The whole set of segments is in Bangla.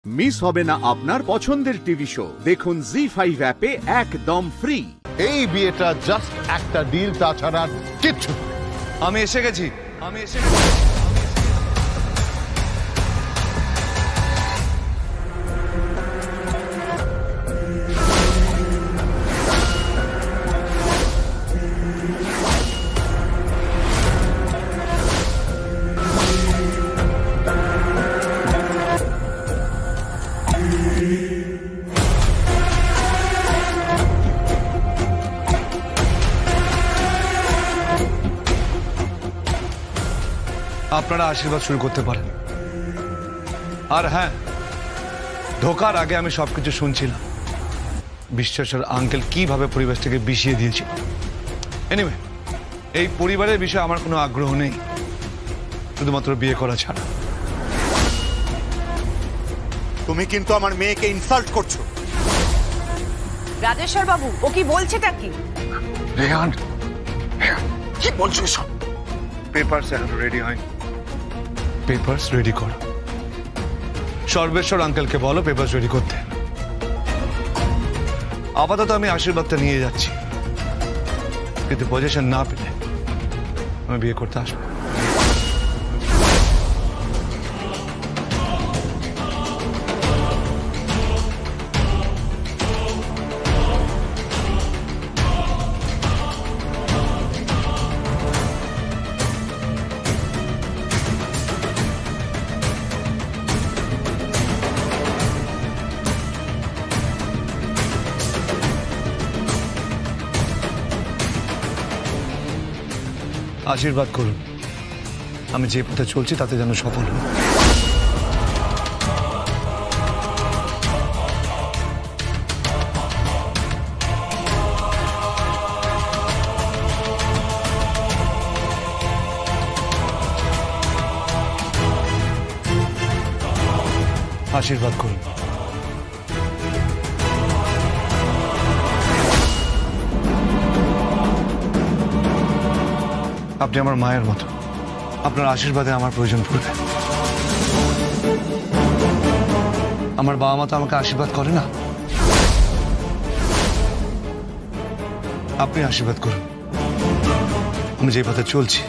মিস হবে না আপনার পছন্দের টিভি শো। দেখুন জি5 অ্যাপে একদম ফ্রি। এই বিয়েটা জাস্ট একটা ডিল, তাছাড়া কিচ্ছু। আমি এসে গেছি। আপনারা আশীর্বাদ শুরু করতে পারেন। আর হ্যাঁ, ঢোকার আগে আমি সবকিছু শুনছিলাম। বিশ্বাসের আঙ্কেল কিভাবে পরিবেশটাকে বিষিয়ে দিয়েছিল। এনিওয়ে, এই পরিবারের বিষয়ে আমার কোনো আগ্রহ নেই, শুধুমাত্র বিয়ে করা ছাড়া। তুমি কিন্তু আমার মেয়েকে ইনসাল্ট করছো। রাজেশ্বর বাবু, ও কি বলছেটা কি? রেহান, কি বলছো এসব? পেপারস এখন রেডি হয়নি। পেপারস রেডি করো। সর্বেশ্বর আঙ্কেলকে বলো পেপারস রেডি করতে। আপাতত আমি আশীর্বাদটা নিয়ে যাচ্ছি, কিন্তু পজিশন না পেলে আমি বিয়ে করতে আসবো। আশীর্বাদ করুন, আমি যে পথে চলছি তাতে যেন সফল হই। আশীর্বাদ করুন। আপনি আমার মায়ের মতো, আপনার আশীর্বাদে আমার প্রয়োজন পড়বে। আমার বাবা মা তো আমাকে আশীর্বাদ করে না, আপনি আশীর্বাদ করুন আমি যে পথে চলছি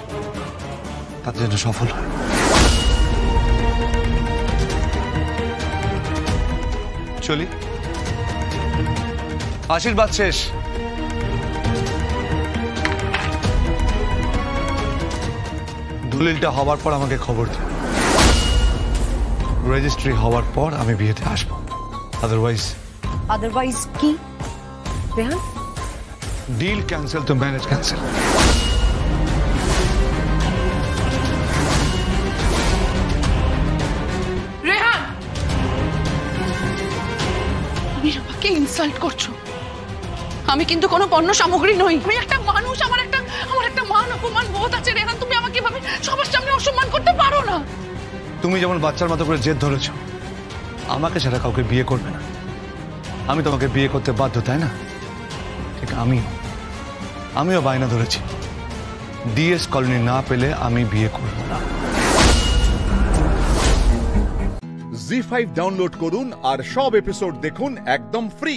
তাতে যেন সফল হয়। চলি, আশীর্বাদ শেষ। দলিলটা হওয়ার পর আমাকে খবর দিন। রেজিস্ট্রি হওয়ার পর আমি বিয়েতে আসবো। আদারওয়াইজ কি রেহান? ডিল ক্যান্সেল তো ম্যারেজ ক্যান্সেল। রেহান, তুমি আমাকে ইনসাল্ট করছো। আমি কিন্তু কোনো পণ্য সামগ্রী নই। আমি একটা মানুষ, আমার একটা মান অপমান বোধ আছে। রেহান, তুমি আমাকে এভাবে সবার সামনে অসম্মান করতে পারো না। তুমি যেমন বাচ্চার মতো করে জেদ ধরেছো, আমাকে ছাড়া কাউকে বিয়ে করবে না, আমি তোমাকে বিয়ে করতে বাধ্য, তাই না? ঠিক আমিও বায়না ধরেছি, ডিএস কলোনি না পেলে আমি বিয়ে করব না। জি5 ডাউনলোড করুন আর সব এপিসোড দেখুন একদম ফ্রি।